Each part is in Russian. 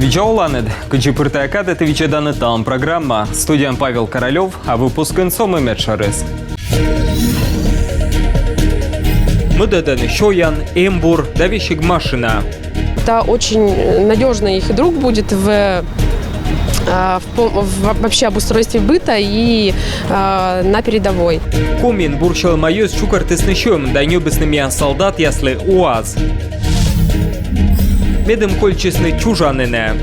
Виджауланед, каджипыртая кадет вичеданы там программа. Студия Павел Королев, а выпуск инсомы Медшарес. Мыдаданы Шоян, Эмбур, Давищик машина. Это очень надежный их друг будет в вообще обустройстве быта и на передовой. Комин бурчал майос чукартысны шоем, да небесными солдат ясли УАЗ. Медом кольчесны чужаныне.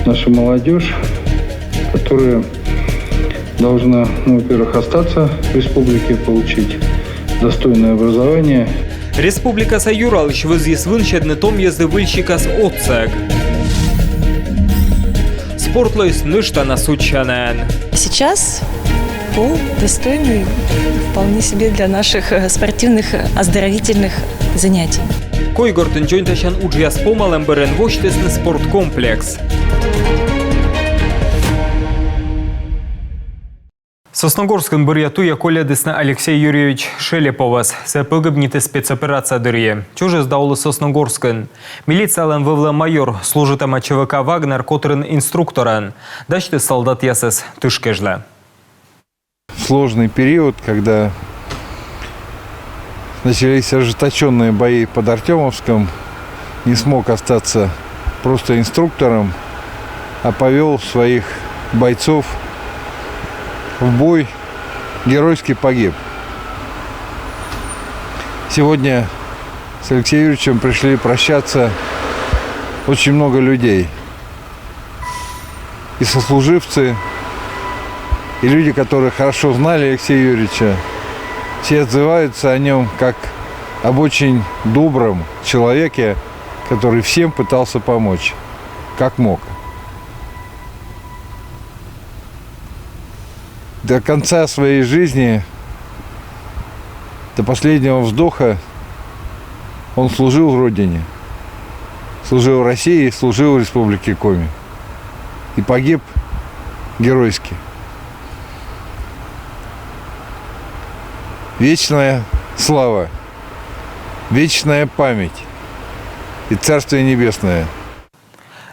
Наша молодежь, которая должна, во-первых, остаться в республике, получить достойное образование. Республика Саюралыч вызъезд вынщедны том езды выльщикас отцек. Спортлойс нышта насучанен. Сейчас достойный вполне себе для наших спортивных оздоровительных занятий. Койгортын джойнташан уджьяс помалем берен воштесны спорткомплекс. Сосногорскын бурятуя колядысна Алексей Юрьевич Шелеповас. Се погибните спецоперация дырье. Чуже сдаулы Сосногорскын. Милициялен вывла майор, служитама ЧВК Вагнер, которын инструкторан. Дачты солдат ясес тышкежле. Сложный период, когда начались ожесточенные бои под Артемовском, не смог остаться просто инструктором, а повел своих бойцов в бой, геройски погиб. Сегодня с Алексеем Юрьевичем пришли прощаться очень много людей. И сослуживцы, и люди, которые хорошо знали Алексея Юрьевича, все отзываются о нем как об очень добром человеке, который всем пытался помочь, как мог. До конца своей жизни, до последнего вздоха он служил Родине, служил России, служил Республике Коми. И погиб геройски. Вечная слава, вечная память и Царствие Небесное.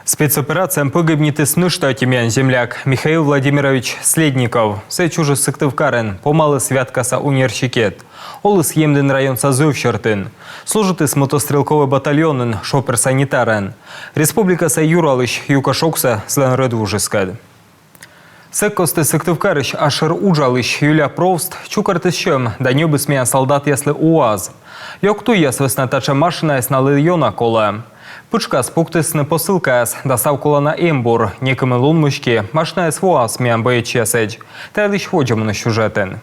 Спецоперациям погибните снышта тім'ян земляк Михаил Владимирович Следников. Се чуже сыктывкарен, помалы святкаса университет. Олыс емден район Сазывщертын. Служит с мотострелковый батальонын, шопер-санитарен. Республика Саюралыч Юкашокса слен рыдвужескад. Секкосты сыктывкарыч Ашыр Уджалыч Юля Провст чукартыс шем, да небесмеян солдат ясли УАЗ. Йокту яс веснатача машина ясналы йона кола. Пучка спуктысны посылкаяс, доставкула на Эмбур, некомы лунмышки, машина УАЗ мян боечесеч. Тайлыч ходжему на сюжетен.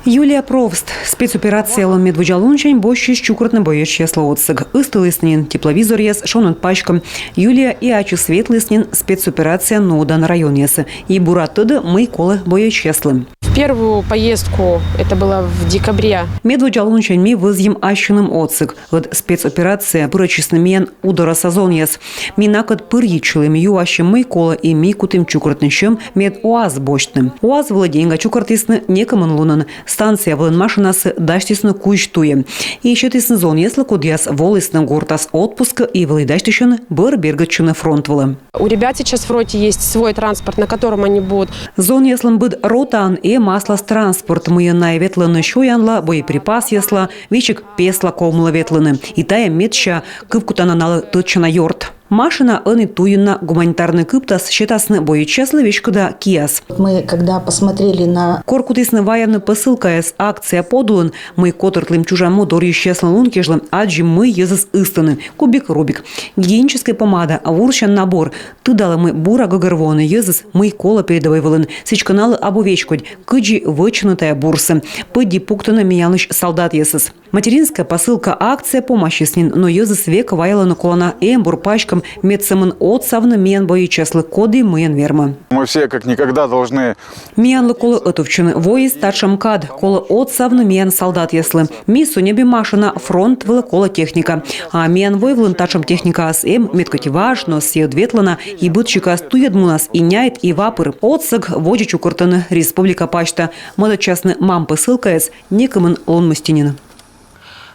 Юлия Провст. Спецоперация лон медвуджалунчень бощи щукротны боечья слоотсыг. Истылыснин тепловизор ес шонын пачкам. Юлия и ачы светлыснин спецоперация ноудан район ес. И буратыды мы колы боечьяслым. В первую поездку, это было в декабре. Медвуджалунчень ми вызьем ащуным отсыг. Вот спецоперация пырочисны мен удара сазон ес. Минакот пырьичылым ю ащы мы колы и ми кутым чукротнышем мед УАЗ бощным. УАЗ владеньга чукротысны некомын лунын. Станция влын машинасы даштисны куйштуе. И еще тысны зон, если кудяс волысны гортас отпуска и влыдаштишын быр бергачуны фронт влы. У ребят сейчас в роте есть свой транспорт, на котором они будут. Зон еслым быд ротан и маслас транспорт. Мы на ветланы шоянла, боеприпас есла, вичик песла комла ветланы. И тая метча кывкутананалы тычана йорт. Машина аны туйна гуманитарный кыптас считасны боечеслы вещкуда киас. Мы, когда посмотрели на... Коркутысны ваявны посылка с акция подулын, мы котортлым чужаму дорьещеслын лункежлым, аджи мы езыс истаны, кубик-рубик. Гигиеническая помада, вурщан набор. Тыдалы мы бура гагарвоны, езыс мы кола передавайвалын, сечканалы обувечкодь, кыджи вычнутая бурсы. Пыдди пуктана мияныш солдат езыс. Материнская посылка акция помощи с ним, но езыс века ваяла колона эмбур пачкам медсамын отсавны мен боечеслы коды мен верма. Мы все как никогда должны... Миянлы колы отовчыны, вои старшам кад, колы отсавны мен солдат яслы. Мису небе машина фронт вылы кола техника. А мен войвлын тачам техника ас медкотиваж, но сед ветлана и бытчика стуедмунас и няет и вапыр. Отсыг воджи чукуртаны республика пачта. Мода частны мам посылка с некомын лон мастинин.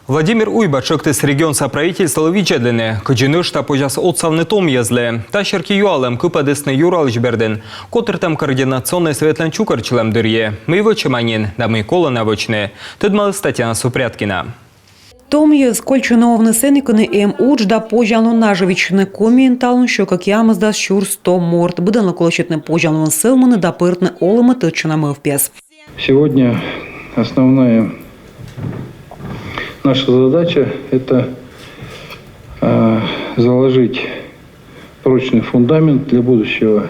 Владимир Уйбачок тес регион соправительства Ловичедлене, каджины штаб ожас отсавны том езле. Ташерки юалем купадесны Юралыч берден, котр там координационный советлен чукарчылам дырье. Мы его чеманин, да мы кола навочны. Тедмалы Татьяна Супряткина. Том є скольченовне сеникони уч да пожално наживічне коменталн, що как ямазда щур 100 морт. Будано колочетне пожално селмани да пиртне олема тичинами в п'яс. Сегодня основная наша задача – это заложить прочный фундамент для будущего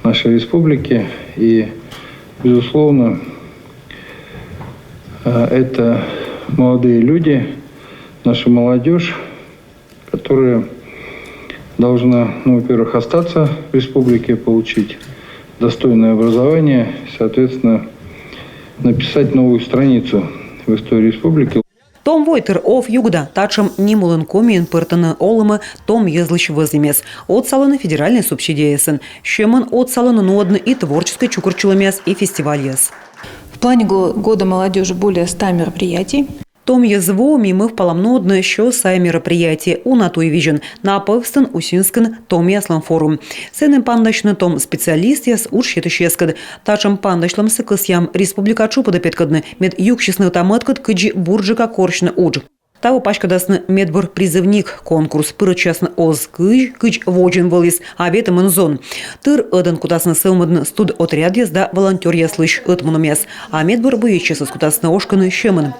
нашей республики. И, безусловно, это молодые люди, наша молодежь, которая должна, во-первых, остаться в республике, получить достойное образование, соответственно, написать новую страницу в истории республики. Том Войтер ов югда, тачем нимулен комин пыртаны олымы том езлыч возымес. От салона федеральной субсидии сын. Щеман от салона нодны и творческой чукурчулымес и фестиваль ес. В плане года молодежи более 100 мероприятий. Том єзво мімив паламнодне, що сай мероприятие у натуй віжен на певстен усінскен том яслам форум. Сенем пандачны том специалист яс уч етышескад. Тачем пандачлам сыкыс республика чупадапеткадны мед юкшисны таматкад кыджи бурджика коршны уж. Того пачкадасны медбор призывник конкурс пырычасны оз кыч воджен волис, а ветым инзон. Тыр ыдан кутасны сылмадны студ отряд езда волонтер яслыш ытмунумес, а медбор боечесы скутасны ошканы щемын.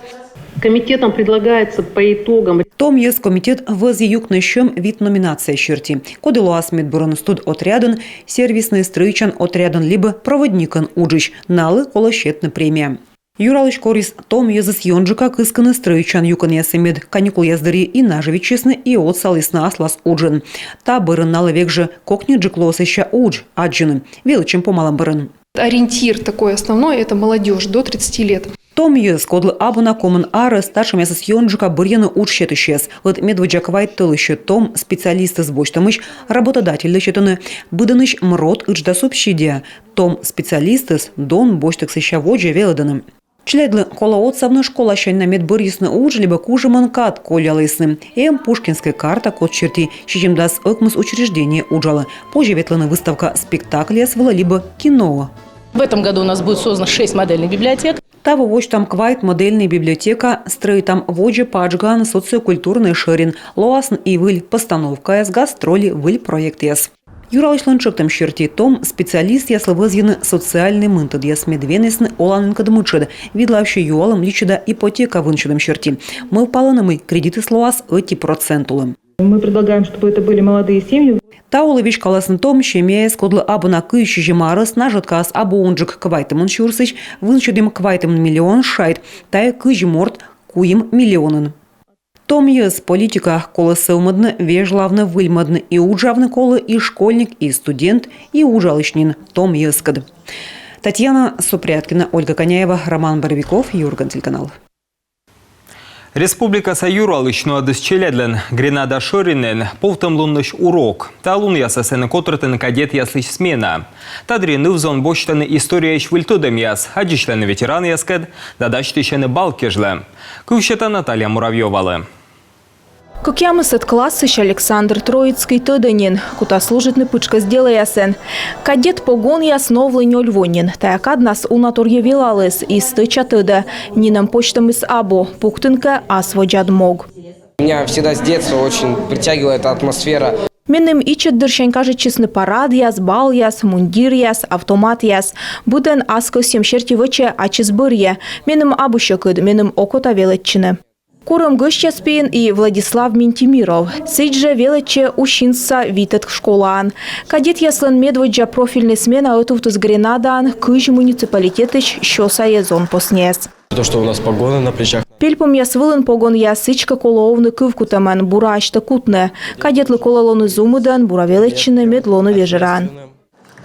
Комитетом предлагается по итогам. Том есть комитет возъюкный щем вид номинация черти. Кодилуас медбурон студ отряден, сервисный стройчан отряден, либо проводникан уджич, налы колощетна премия. Юралыч корис том езыс йонджика кысканы стройчан юкан ясемед, каникул яздари и наживит честны и от салисна аслас уджин. Та бырын налы век же кокни джиклос еще удж, аджины, величем помалам бырын. Ориентир такой основной – это молодежь до 30 лет. Том ез кодлы абуна комын ары старшим ясыс йонджика бырьяны учшет ищес. Вот медведжак вайт тылыще том специалисты с бочтамыш, работодатель лечетаны, быданыш мрот ичда субсидия. Том специалисты с дон бочтак сыща воджа велоданым. Чледлы кола отсавны школа щань на медбырьясны уж, либо кужеман кат колялысны. Пушкинская карта код черти, щичем дас окмыс учреждение уджала. Позже ветлана выставка спектакля свела, либо кино. В этом году у нас будет создано 6 модельных библиотек. Того вождь там квайт модельная библиотека, строй там воджа паджган, социокультурный шерин, лоасн и выль постановка с гастроли выль проект яс. Юралыч ланчок там черти том специалист яслы возъяны социальный мынтад яс медвенесны оланынкад мычед, видлающий юалам личеда ипотека вынчедом черти. Мы впаланымы кредиты с лоас эти процентулы. Мы предлагаем, чтобы это были молодые семьи. Таулович каласын том, щемея скодлы абуна кыщи жемарыс, нажаткас абуунджик квайтымын шурсыч, вынчедым квайтымын миллион шайт, тая кыжи морт куим миллионын. Том ес политика колы сылмадны, вежлавны выльмадны и уджавны колы и школьник, и студент, и ужалычнин. Том ескад. Татьяна Супряткина, Ольга Коняева, Роман Боровиков, Юрган, телеканал. Республика Юралычну адысчеледлен, Гренада Шоринен, повтым лунныш урок. Та лун ясасыны котрытын кадет яслыч смена. Тадри нывзон бочтаны история ищ выльтудым яс, адичланы ветеран яскед, дадачтыщаны балкежлы. Кывщета Наталья Муравьевалы. Как ямысыт классыш Александр Троицкий тыдынин, кута служитны пычка сделаясен. Кадет погон яс новлы нёльвонин, таякад нас унатор явилалыс и стыча тыда, нинам почтам из або, пуктынка асводжад мог. Меня всегда с детства очень притягивала эта атмосфера. Менем ичет дырщань каже честный парад яс, бал яс, мундир яс, автомат яс. Буден аско сем черти выче ачизбырье. Менем абущакыд, менем окота велетчине. Курым Гыщаспин и Владислав Ментимиров. Сейджа величе ущинца витет школан. Кадет яслан медведжа профильный смена отувтус Гренадан, кыж муниципалитетыч щоса езон поснес. То, что у нас погоны на плечах. Пельпом ясвылын погон ясычка коловны кывкутамен бурашта кутне. Кадетлы кололоны зумыдан, буравелеччины медлоны вежеран.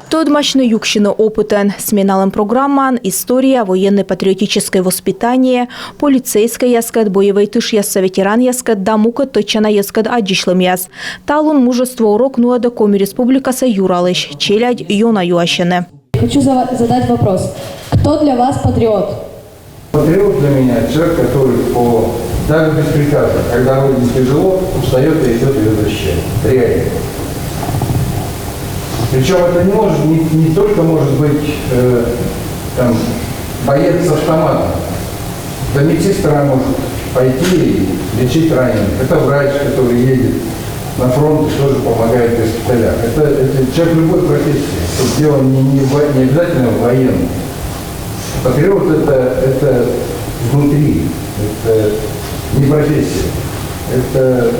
Тодмачны юкшины опытен, сменалым программан, история, военно-патриотическое воспитание, полицейская яскат, боевой тыш ясса ветеран яскат, дамука точана яскат адишлым яс. Талун мужество урок нуада коми республикаса Юралыч, челядь Йона Юащины. Хочу задать вопрос. Кто для вас патриот? Патриот для меня человек, который по даже без приказа. Когда вроде тяжело, устает и идет ее защищать. Реально. Причем это не только может быть там, боец с автоматом. Да медсестра может пойти и лечить раненых. Это врач, который едет на фронт и тоже помогает в госпиталях. Это человек любой профессии. Тут дело не обязательно военный. Патриот это внутри. Это не профессия. Это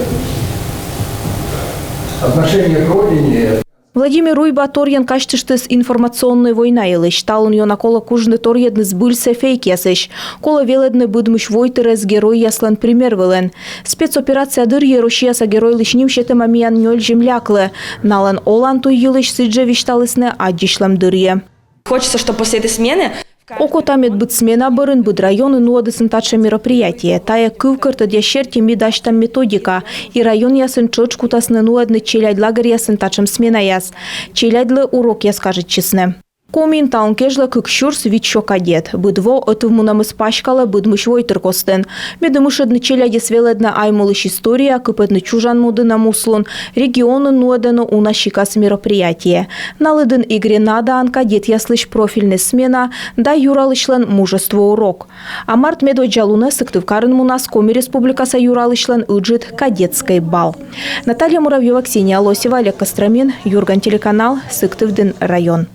отношение к родине. Владимир Руйба торьян качтыштыс информационной война илыш. Талын йона кола кужны торьедны сбыльсе фейк ясыш. Кола веледны будмыш войтерес герой яслан пример вылен. Спецоперация дырье Рушияса герой лишним щетем амиян нёль земляклы. Налан олан туй юлыш сыджа вишталысны аддишлам дырье. Хочется, чтобы после этой смены Око тамет быт смена бырын быт районы нуадысын татша мероприятие. Тая кывкырты дящерти мидаш там методика. И район ясын чоч кутасны нуадны челядь лагерь ясын татшам смена яс. Челядлы урок я скажет честно. Комин таун кежла кыкшурс вичо кадет. Быдво отвмунам испачкала быдмыш войтер костен. Медымышедны челяди свеледна аймулыш история, кыпедны чужан моды на муслон. Регионы нуаданы унашикас мероприятие. Налыдын игре надаан кадет яслыш профильный смена, да юралышлен мужество урок. А март медведжалуна сыктывкарын мунас Коми республикаса юралышлен ыджит кадетский бал. Наталья Муравьева, Ксения Лосева, Олег Костромин, Юрган телеканал, Сыктывдин район.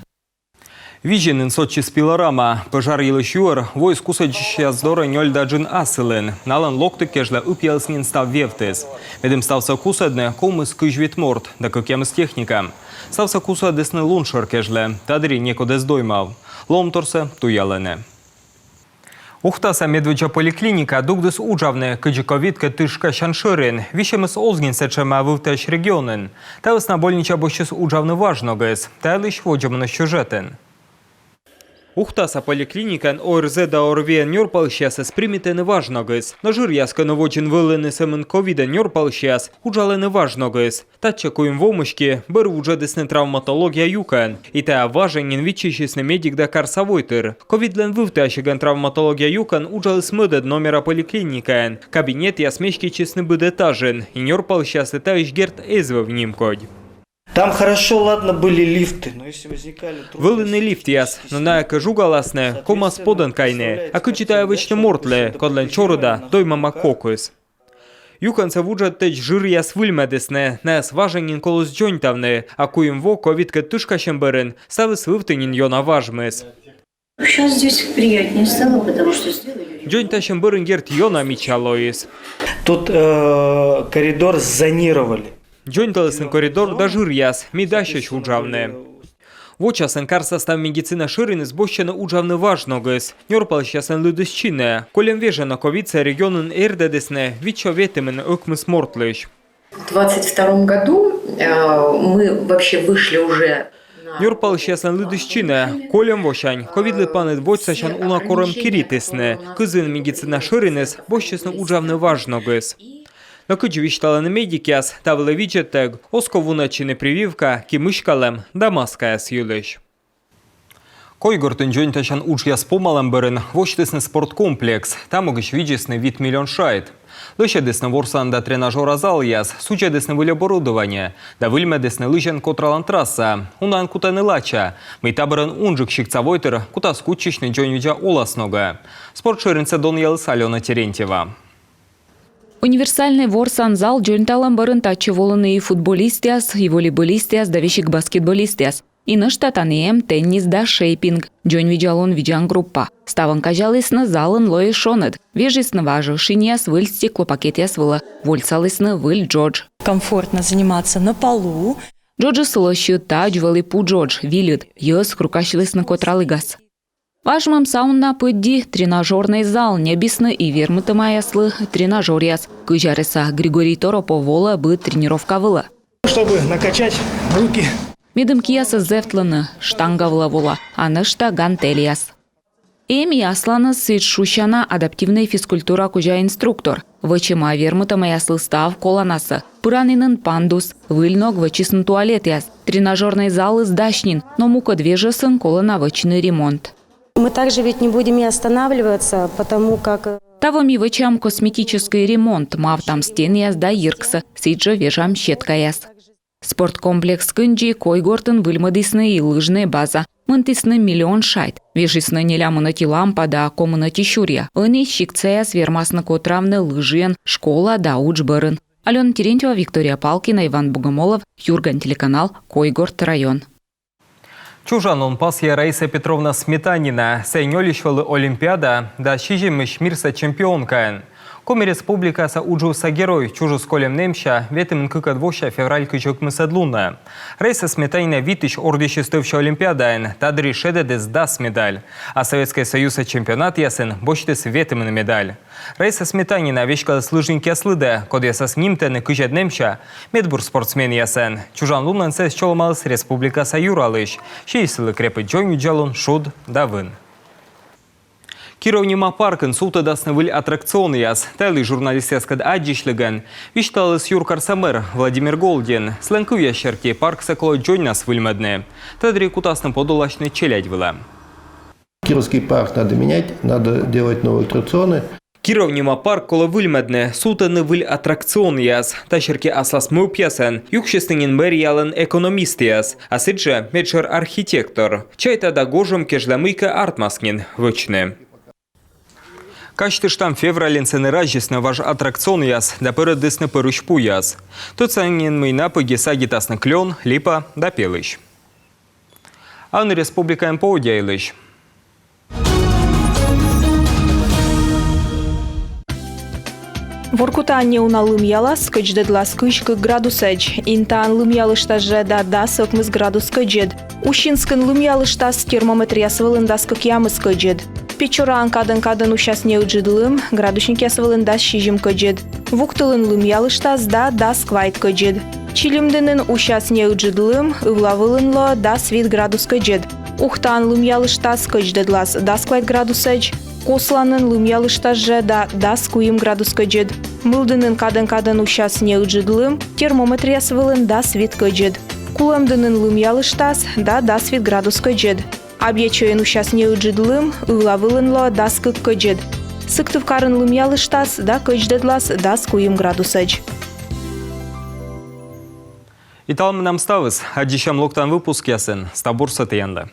Виженин Сочи спилорама. Пожар елышюр. Войску сочища здора нёль даджин асылын. Налан локты кежла упьелснин став вевтес. Ведем стався кусадне комыс кыжвит морд, да кокемыс техника. Стався кусадесны луншор кежле. Тадри некодес доймав. Лом торсе туялене. Ухтаса медведжа поликлиника дугдыс уджавне кыджиковитка тышка шаншырин. Вишемыс озгин сечема вывтеш регионен. Тавыс на больнича бощес уджавны важногес. Тайлыш воджамны сюжетен. Ухтаса поликлиникан ОРЗ да ОРВН нёрпалщас спримитены важногес. Но жир яска новочин вылыны семен ковида нёрпалщас уджалены важногес. Татча коим вомышки бэр уджадесны травматология юкан. И та важенин вичищесны медик да карсавойтер. Ковидлен вывтащиган травматология юкан уджалыс мыдед номера поликлиникан. Кабинет ясмешки честны быдетажен. И нёрпалщас это ишгерт эзва в ним кодь. Там хорошо, ладно, были лифты, но если возникали... Вылыны лифт яс, но на кажу галасне, кома сподан кайне, а кычитая вечно мортле, кодлен чорода, той мама кокус. Юканца вуджат теч жир яс выльмедесне, нас важенин колос джонтавне, а куим во ковидка тышкашем берен, ставыс вывтынин йона важмес. Сейчас здесь приятнее стало, потому что сделали. Джонташем берен герт йона мичалоис. Тут коридор зонировали. Джонталысный коридор да жир яс, мидащащ уджавне. Вочасен кар состав медицина ширин сбощена уджавны важногес. Нёрпалщасен людысчине, колем вежена ковица регионен эрдедесне, вичо ветемен окмыс мортлыш. В 2022 году мы вообще вышли уже... Нёрпалщасен людысчине, колем вошань, ковидлы панет вочсащан уна кором киритесне, кызын медицина ширинес, бощесна уджавны важногес. Но кычвишталаны медикяс, тавлы виджетег, осковуначины прививка, кимышкалем, дамаская сюлыш. Койгортын жонташан уджяс помалам берен, воштесны спорткомплекс, там огыш виджесны вид миллион шайт. Лышедесны ворсанда тренажера зал яс, сучедесны выль оборудование, да выльмедесны лыжен котралан трасса, унан кутаны лача, мейтабырын унжик щикцавойтер, кута скучичны джонюджа оласнога. Спортширинце Дон Ялыс Алена Терентьева. Универсальный ворсан-зал джонталам барын тачы волыны и футболистяс, и волейболистяс, да вещик баскетболистяс. И наштатанеем теннис да шейпинг. Джон виджалон виджан группа. Ставан кажалысны залын лои шонет. Вежисны важы шиняс выль стеклопакетяс выла. Вольцалысны выль Джордж. комфортно заниматься на полу. Джорджи слощу тач велипу Джордж вилит. Йос крукащилысны котралыгас. Важмам сауна пыдди тренажерный зал небесны и вермыты маяслы тренажеряс. Кыжареса Григорий Торопо вола бы тренировка выла. Чтобы накачать руки. Медым кияса зефтланы штангавла вола, а нышта гантелияс. Эми асланы сыт шущана адаптивная физкультура кужа инструктор. Вычыма вермыты маяслы став коланасы. Пыранинын пандус, выльног вычисын туалет яс. Тренажерный зал издашнин, но мука движесын колана вычный ремонт. Мы также ведь не будем и останавливаться, потому как Тавоми вычам косметический ремонт мав там стенияс да иркса, сиджа вежам щеткаяс. Спорткомплекс кынджи койгортын выльмадысны и лыжная база. Мынтысны миллион шайт. Вежисны нелямынати лампа да комынати щурья. Ыны щикцаяс вермасны котравны лыжен, школа да учбырын. Алена Терентьева, Виктория Палкина, Иван Богомолов, Юрган, телеканал Койгорт район. Чужанон пасья Раиса Петровна Сметанина сейнёлищвалы Олимпиада да шижемыш мирса чемпионкаен. Коми республикаса уджуса герой чужу сколем немща ветым кыкадвоща февраль кычок мысадлуна. Раиса Сметанина витыш ордищестывща Олимпиадаен тадри шедедес дас медаль. А Советский Союз чемпионат ясен бочтес ветым на медаль. Раиса Сметанина вещкала служинки аслыде, код яса с нимтен кычад немща медбур спортсмен ясен. Чужан лунан сес чолмалыс республикаса юралыш. Шейсылы крепы джойню джалун шуд давын. Кировнима паркын султадасны выль аттракционы яс. Тайлы журналистескад аджишлыган. Вишталыс Юркар Самер Владимир Голдин. Сленку ящерки парк сакло джойнас выльмадны. Тадри кутасны подулачны челядь выла. Кировский парк надо менять, надо делать новые аттракционы. Кировнима парк коло выльмадны. Султаны выль аттракцион яс. Тащерки аслас мып ясен. Юкшестынин мэр ялын экономист яс. А сыджа меджер архитектор. Чайта да гожем кежламыйка артмаскнин вычны. Качты штам феврален сены ражесны ваш аттракцион яс, да передысны поручпу яс. Тут санген мыйна пыгеса гитасны клен, липа да пелыш. А на республикаем поудяйлыш. Воркутанне уналым ялас кычдедла скычкы градусеч. Интан лым ялыштаже да дасок мыс градус кычед. Ущинскын лым ялыштас термометр ясвылын даскок ямыс кычед. Печоран кадын ущасне уджидлым, градусник ясвылын дас шижим кычед. Вуктылын лым ялыштас да даск вайт кычед. Чилимденын ущасне уджидлым, ывлавылынло дас вид градус кычед. Ухтан лым ялыштас кычдедлас даск вайт градусеч. Косланын лым ялыштаже да дас куим градус кычед. Мылдынын кадын ущасне уджидлым, термометр ясвылын дас вид кычед. Кулемдынын лым ялыштас да дас вид градус кычед. Абьячоен ущасне уджидлым, ывлавылынло дас кык кычед. Сыктывкарын лым ялыштас да кычдедлас дас куим градусеч. Италам нам ставыз, аддищам локтан выпуск ясен, стабур сатыянда.